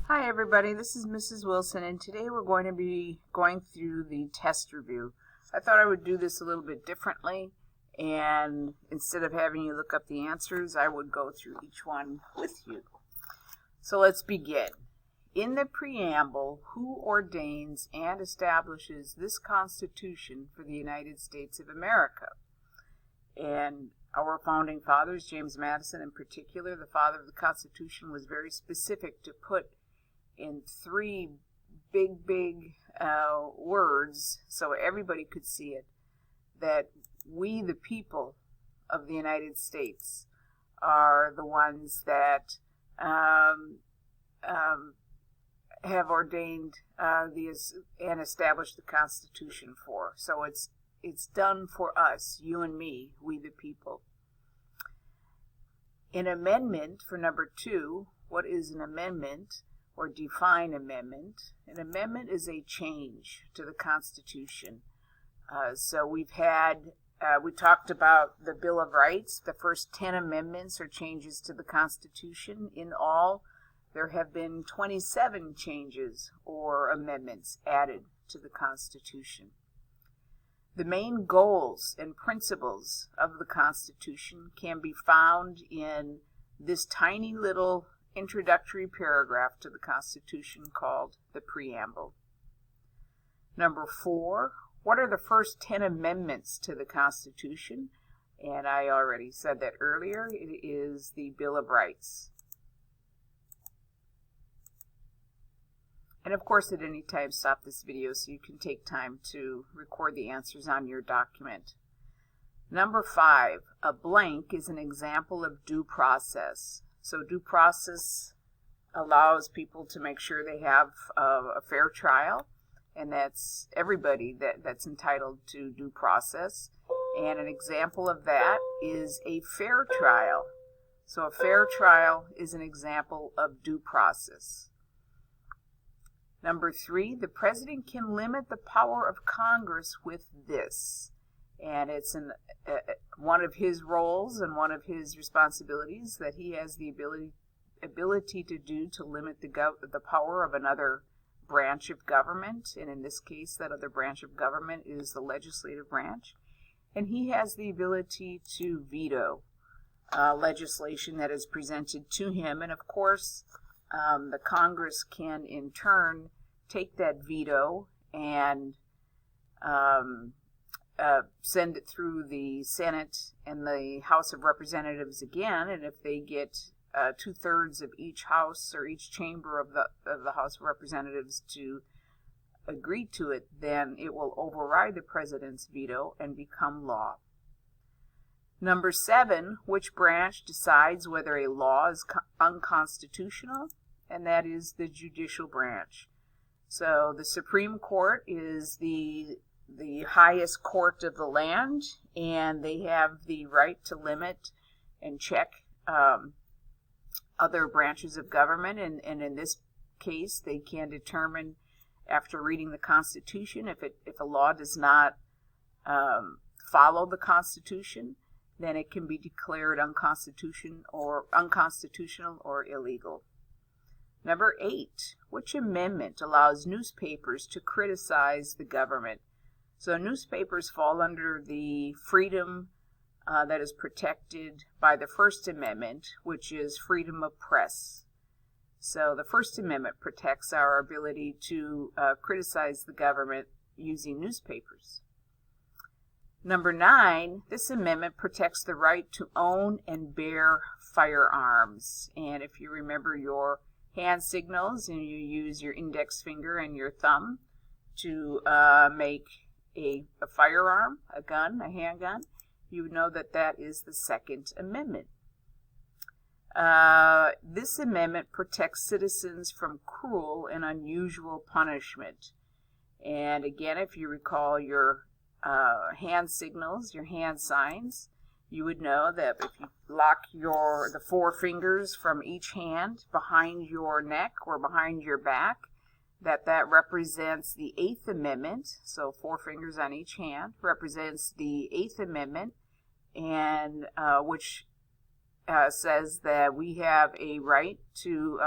Hi everybody, this is Mrs. Wilson, and today we're going to be going through the test review. I thought I would do this a little bit differently, and instead of having you look up the answers, I would go through each one with you. So let's begin. In the preamble, who ordains and establishes this Constitution for the United States of America? And our founding fathers, James Madison in particular, the father of the Constitution, was very specific to put in three big words so everybody could see it, that we the people of the United States are the ones that have ordained and established the Constitution for. So it's done for us, you and me, we the people. An amendment for number 2, what is an amendment? Or define amendment. An amendment is a change to the Constitution. So we talked about the Bill of Rights. The first 10 amendments are changes to the Constitution. In all, there have been 27 changes or amendments added to the Constitution. The main goals and principles of the Constitution can be found in this tiny little introductory paragraph to the Constitution called the Preamble. Number 4, what are the first 10 amendments to the Constitution? And I already said that earlier. It is the Bill of Rights. And of course, at any time, stop this video so you can take time to record the answers on your document. Number 5, a blank is an example of due process. So due process allows people to make sure they have a fair trial, and that's everybody that's entitled to due process. And an example of that is a fair trial. So a fair trial is an example of due process. Number 3, the president can limit the power of Congress with this. And it's one of his roles and one of his responsibilities that he has the ability to do to limit the power of another branch of government. And in this case, that other branch of government is the legislative branch. And he has the ability to veto legislation that is presented to him. And of course, the Congress can in turn take that veto and send it through the Senate and the House of Representatives again, and if they get 2/3 of each house or each chamber of the House of Representatives to agree to it, then it will override the president's veto and become law. Number 7, which branch decides whether a law is unconstitutional? And that is the judicial branch. So the Supreme Court is the highest court of the land, and they have the right to limit and check other branches of government, and in this case they can determine after reading the Constitution if a law does not follow the Constitution, then it can be declared unconstitutional or illegal. Number 8, which amendment allows newspapers to criticize the government? So newspapers fall under the freedom that is protected by the First Amendment, which is freedom of press. So the First Amendment protects our ability to criticize the government using newspapers. Number 9, this amendment protects the right to own and bear firearms. And if you remember your hand signals and you use your index finger and your thumb to make a firearm, a gun, a handgun, you would know that that is the Second Amendment. This amendment protects citizens from cruel and unusual punishment. And again, if you recall your hand signals, your hand signs, you would know that if you lock the 4 fingers from each hand behind your neck or behind your back, that represents the 8th Amendment. So 4 fingers on each hand represents the 8th Amendment, and which says that we have a right to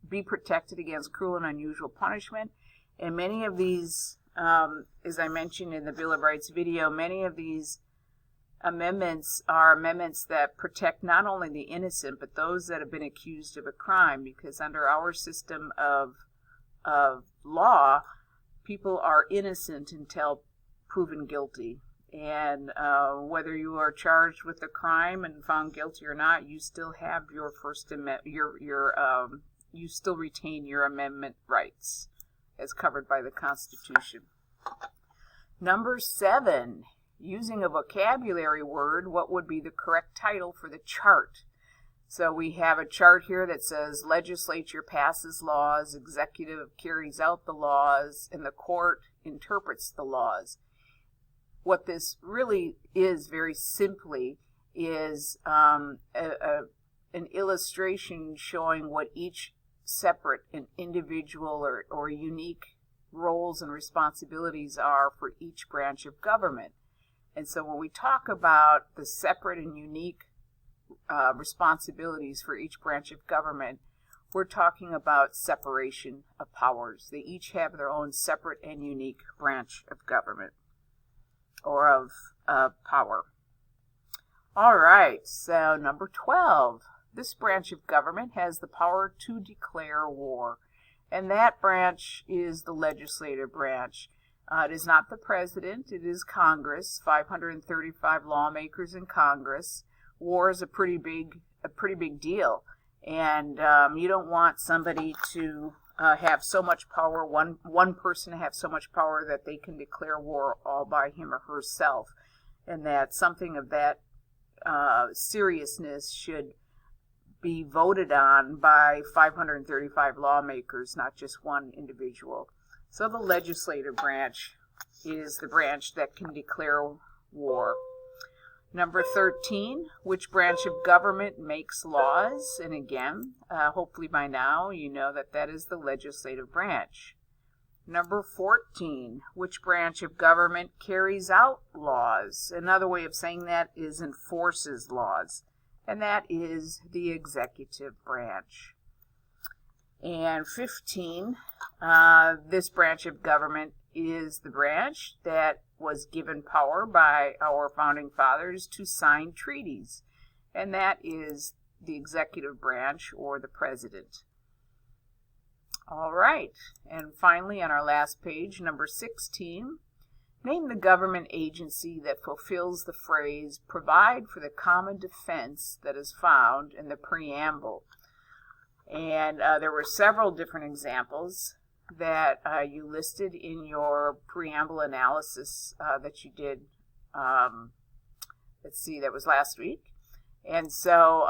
be protected against cruel and unusual punishment. And many of these, as I mentioned in the Bill of Rights video, many of these amendments are amendments that protect not only the innocent, but those that have been accused of a crime, because under our system of law, people are innocent until proven guilty. And whether you are charged with a crime and found guilty or not, you still have your First Amendment, you still retain your amendment rights as covered by the Constitution. Number 7, using a vocabulary word, what would be the correct title for the chart? So we have a chart here that says legislature passes laws, executive carries out the laws, and the court interprets the laws. What this really is, very simply, is an illustration showing what each separate and individual or unique roles and responsibilities are for each branch of government. And so when we talk about the separate and unique responsibilities for each branch of government, we're talking about separation of powers. They each have their own separate and unique branch of government, or of power. All right, so number 12. This branch of government has the power to declare war, and that branch is the legislative branch. It is not the president, it is Congress, 535 lawmakers in Congress. War is a pretty big deal, and you don't want somebody to have so much power, one person to have so much power that they can declare war all by him or herself, and that something of that seriousness should be voted on by 535 lawmakers, not just one individual. So the legislative branch is the branch that can declare war. Number 13, which branch of government makes laws? And again, hopefully by now you know that that is the legislative branch. Number 14, which branch of government carries out laws? Another way of saying that is enforces laws, and that is the executive branch. And 15, this branch of government is the branch that was given power by our founding fathers to sign treaties, and that is the executive branch, or the president. All right, and finally on our last page, number 16, name the government agency that fulfills the phrase, provide for the common defense, that is found in the preamble. And there were several different examples that you listed in your preamble analysis that you did, let's see, that was last week. And so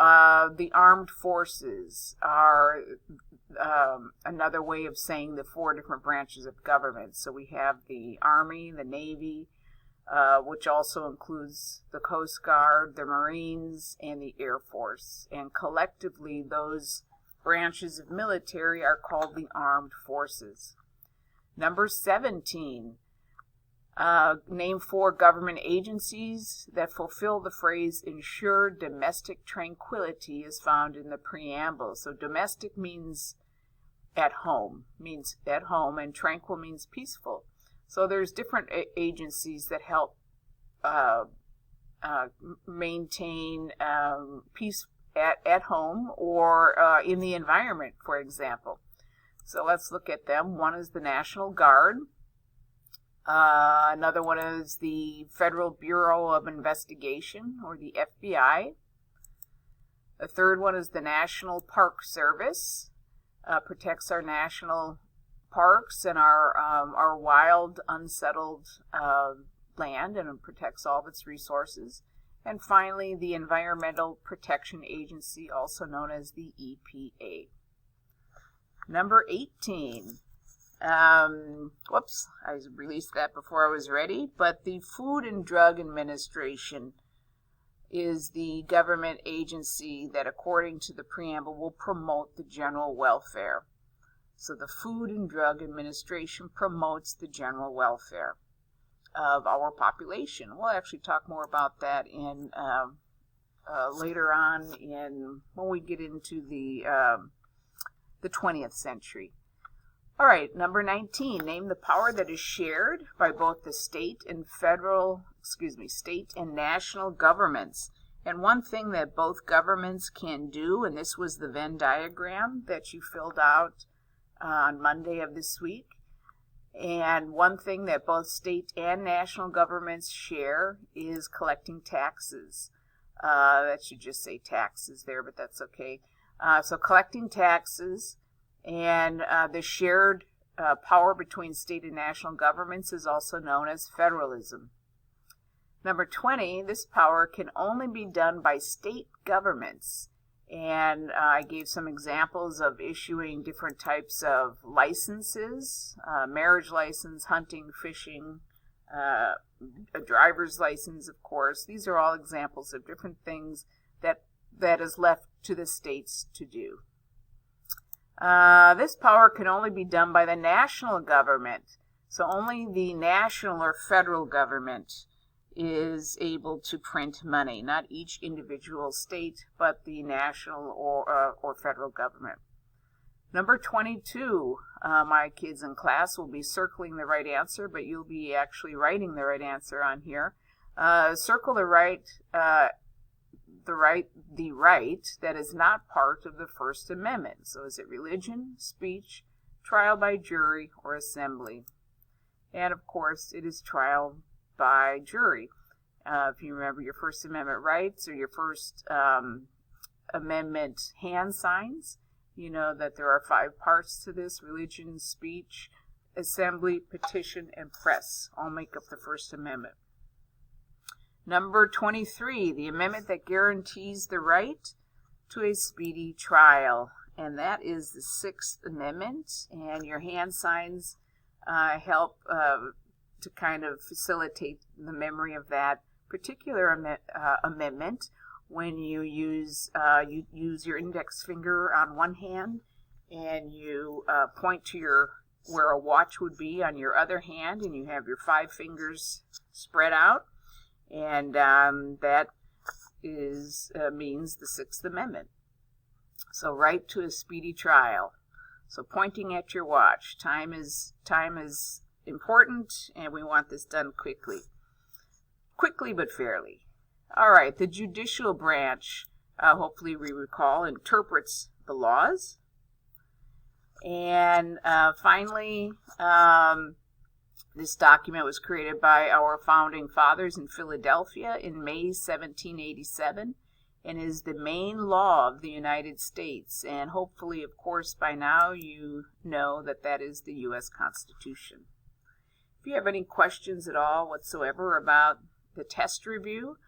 the armed forces are another way of saying the 4 different branches of government. So we have the Army, the Navy, which also includes the Coast Guard, the Marines, and the Air Force. And collectively, those branches of military are called the armed forces. Number 17, name 4 government agencies that fulfill the phrase ensure domestic tranquility as found in the preamble. So domestic means at home, and tranquil means peaceful. So there's different agencies that help maintain peace at home or in the environment, for example. So let's look at them. One is the National Guard. Another one is the Federal Bureau of Investigation, or the FBI. The third one is the National Park Service. Protects our national parks and our wild, unsettled land, and protects all of its resources. And finally, the Environmental Protection Agency, also known as the EPA. Number 18. Whoops, I released that before I was ready. But the Food and Drug Administration is the government agency that, according to the preamble, will promote the general welfare. So the Food and Drug Administration promotes the general welfare of our population. We'll actually talk more about that in later on when we get into the the 20th century. All right, number 19, name the power that is shared by both the state and state and national governments. And one thing that both governments can do, and this was the Venn diagram that you filled out on Monday of this week, and one thing that both state and national governments share is collecting taxes. That should just say taxes there, but that's okay. So collecting taxes, and the shared power between state and national governments is also known as federalism. Number 20, this power can only be done by state governments. And I gave some examples of issuing different types of licenses, marriage license, hunting, fishing, a driver's license, of course. These are all examples of different things that is left to the states to do. This power can only be done by the national government. So only the national or federal government is able to print money, not each individual state, but the national or federal government. Number 22, my kids in class will be circling the right answer, but you'll be actually writing the right answer on here. Circle the right that is not part of the First Amendment. So is it religion, speech, trial by jury, or assembly? And of course, it is trial by jury. If you remember your First Amendment rights or your First Amendment hand signs, you know that there are 5 parts to this: religion, speech, assembly, petition, and press. All make up the First Amendment. Number 23, the amendment that guarantees the right to a speedy trial. And that is the 6th Amendment. And your hand signs help to kind of facilitate the memory of that particular amendment when you use your index finger on one hand and you point to where a watch would be on your other hand, and you have your 5 fingers spread out, and that means the 6th Amendment. So right to a speedy trial. So pointing at your watch, time is important, and we want this done quickly but fairly. All right, the judicial branch, hopefully we recall, interprets the laws. And finally, this document was created by our founding fathers in Philadelphia in May 1787 and is the main law of the United States. And hopefully, of course, by now you know that that is the U.S. Constitution. If you have any questions at all whatsoever about the test review,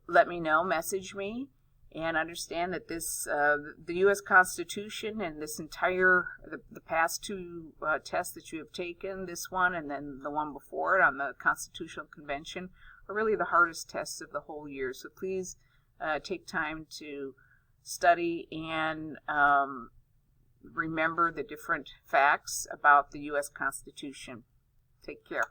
let me know, message me, and understand that this, the U.S. Constitution and this entire, the past 2 tests that you have taken, this one and then the one before it on the Constitutional Convention, are really the hardest tests of the whole year. So please take time to study and remember the different facts about the U.S. Constitution. Take care.